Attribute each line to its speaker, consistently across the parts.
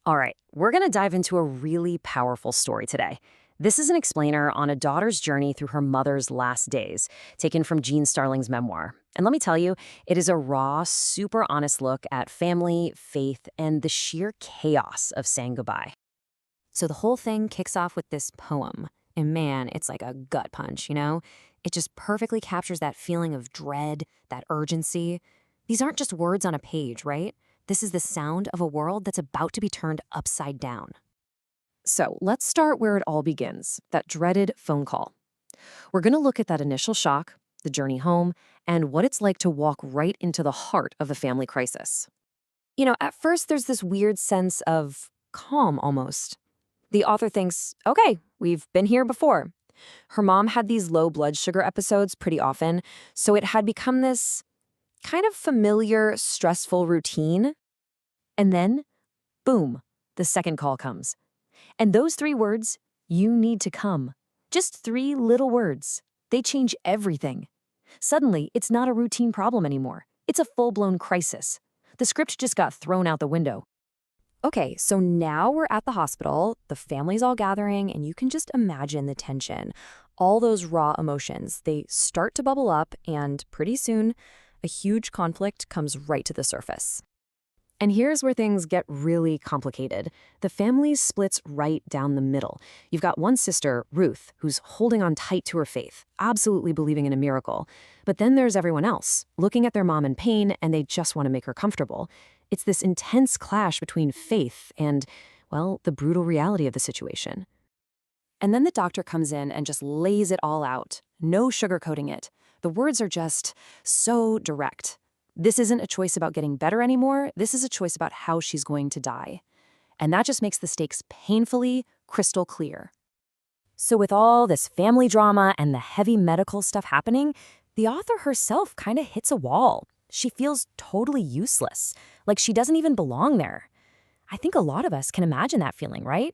Speaker 1: All right, we're going to dive into a really powerful story today. This is an explainer on a daughter's journey through her mother's last days, taken from Jean Starling's memoir. And let me tell you, it is a raw, super honest look at family, faith, and the sheer chaos of saying goodbye.
Speaker 2: So the whole thing kicks off with this poem. And man, it's like a gut punch, you know? It just perfectly captures that feeling of dread, that urgency. These aren't just words on a page, right? This is the sound of a world that's about to be turned upside down.
Speaker 1: So let's start where it all begins, that dreaded phone call. We're going to look at that initial shock, the journey home, and what it's like to walk right into the heart of a family crisis.
Speaker 2: At first there's this weird sense of calm almost. The author thinks, okay, we've been here before. Her mom had these low blood sugar episodes pretty often, so it had become this kind of familiar, stressful routine. And then, boom, the second call comes. And those three words, you need to come. Just three little words. They change everything. Suddenly, it's not a routine problem anymore. It's a full-blown crisis. The script just got thrown out the window. Okay, so now we're at the hospital, the family's all gathering, and you can just imagine the tension. All those raw emotions, they start to bubble up, and pretty soon, a huge conflict comes right to the surface.
Speaker 1: And here's where things get really complicated. The family splits right down the middle. You've got one sister, Ruth, who's holding on tight to her faith, absolutely believing in a miracle. But then there's everyone else, looking at their mom in pain, and they just want to make her comfortable. It's this intense clash between faith and, well, the brutal reality of the situation. And then the doctor comes in and just lays it all out. No sugarcoating it. The words are just so direct. This isn't a choice about getting better anymore. This is a choice about how she's going to die. And that just makes the stakes painfully crystal clear. So with all this family drama and the heavy medical stuff happening, the author herself kind of hits a wall. She feels totally useless, like she doesn't even belong there. I think a lot of us can imagine that feeling, right?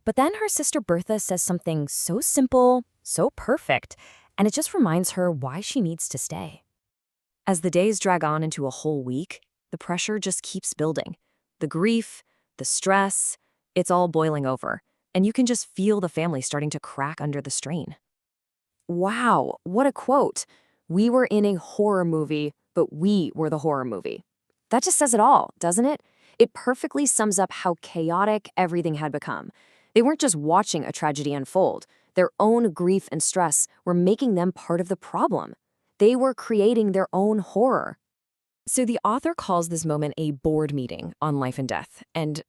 Speaker 1: But then her sister Bertha says something so simple, so perfect, and it just reminds her why she needs to stay. As the days drag on into a whole week, the pressure just keeps building. The grief, the stress, it's all boiling over, and you can just feel the family starting to crack under the strain. Wow, what a quote. We were in a horror movie, but we were the horror movie. That just says it all, doesn't it? It perfectly sums up how chaotic everything had become. They weren't just watching a tragedy unfold. Their own grief and stress were making them part of the problem. They were creating their own horror. So the author calls this moment a board meeting on life and death. And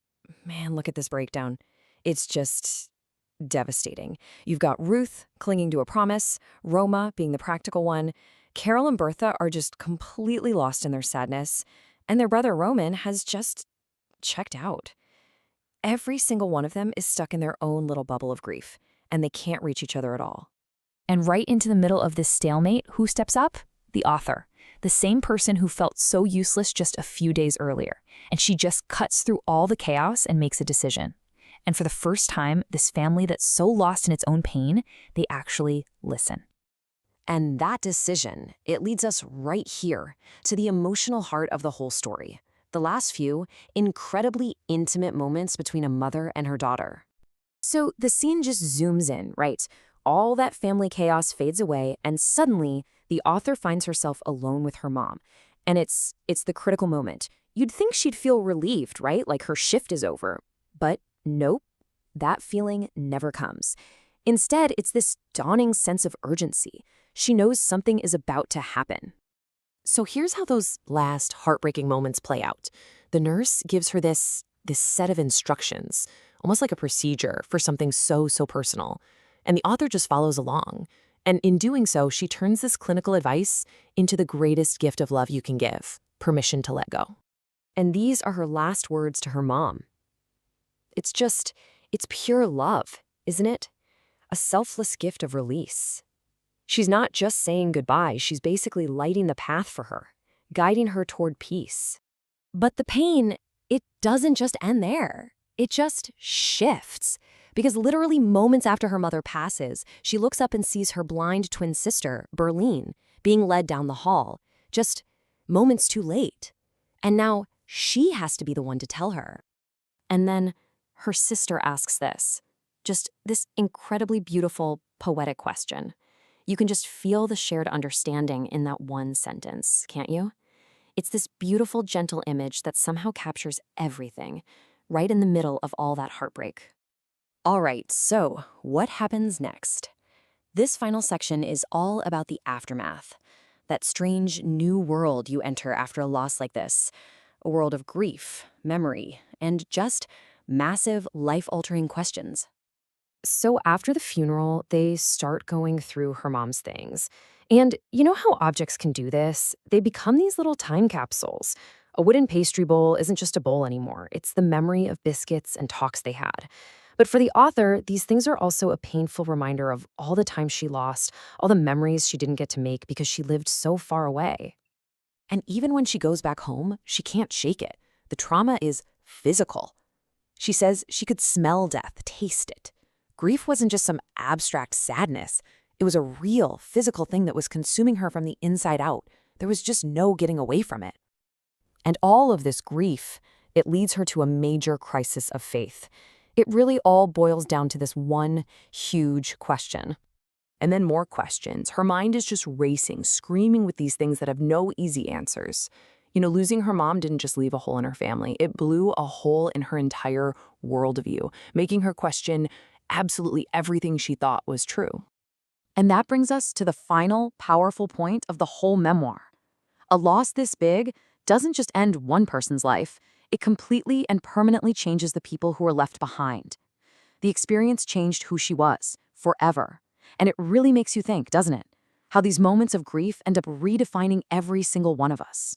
Speaker 1: man, look at this breakdown. It's just devastating. You've got Ruth clinging to a promise, Roma being the practical one. Carol and Bertha are just completely lost in their sadness, and their brother Roman has just checked out. Every single one of them is stuck in their own little bubble of grief, and they can't reach each other at all.
Speaker 2: And right into the middle of this stalemate, who steps up? The author, the same person who felt so useless just a few days earlier. And she just cuts through all the chaos and makes a decision. And for the first time, this family that's so lost in its own pain, they actually listen.
Speaker 1: And that decision, it leads us right here to the emotional heart of the whole story. The last few incredibly intimate moments between a mother and her daughter. So the scene just zooms in, right? All that family chaos fades away, and suddenly the author finds herself alone with her mom. And it's the critical moment. You'd think she'd feel relieved, right? Like her shift is over. But nope, that feeling never comes. Instead, it's this dawning sense of urgency. She knows something is about to happen. So here's how those last heartbreaking moments play out. The nurse gives her this set of instructions, almost like a procedure for something so personal. And the author just follows along. And in doing so, she turns this clinical advice into the greatest gift of love you can give, permission to let go. And these are her last words to her mom. It's pure love, isn't it? A selfless gift of release. She's not just saying goodbye, she's basically lighting the path for her, guiding her toward peace. But the pain, it doesn't just end there. It just shifts. Because literally moments after her mother passes, she looks up and sees her blind twin sister, Berlin, being led down the hall, just moments too late. And now she has to be the one to tell her.
Speaker 2: And then her sister asks this, just this incredibly beautiful, poetic question. You can just feel the shared understanding in that one sentence, can't you? It's this beautiful, gentle image that somehow captures everything, right in the middle of all that heartbreak.
Speaker 1: All right, so what happens next? This final section is all about the aftermath, that strange new world you enter after a loss like this, a world of grief, memory, and just massive, life-altering questions.
Speaker 2: So after the funeral, they start going through her mom's things. And you know how objects can do this? They become these little time capsules. A wooden pastry bowl isn't just a bowl anymore, it's the memory of biscuits and talks they had. But for the author, these things are also a painful reminder of all the time she lost, all the memories she didn't get to make because she lived so far away.
Speaker 1: And even when she goes back home, she can't shake it. The trauma is physical. She says she could smell death, taste it. Grief wasn't just some abstract sadness. It was a real, physical thing that was consuming her from the inside out. There was just no getting away from it. And all of this grief, it leads her to a major crisis of faith. It really all boils down to this one huge question. And then more questions. Her mind is just racing, screaming with these things that have no easy answers. Losing her mom didn't just leave a hole in her family. It blew a hole in her entire worldview, making her question absolutely everything she thought was true.
Speaker 2: And that brings us to the final, powerful point of the whole memoir. A loss this big doesn't just end one person's life, it completely and permanently changes the people who are left behind. The experience changed who she was, forever. And it really makes you think, doesn't it? How these moments of grief end up redefining every single one of us.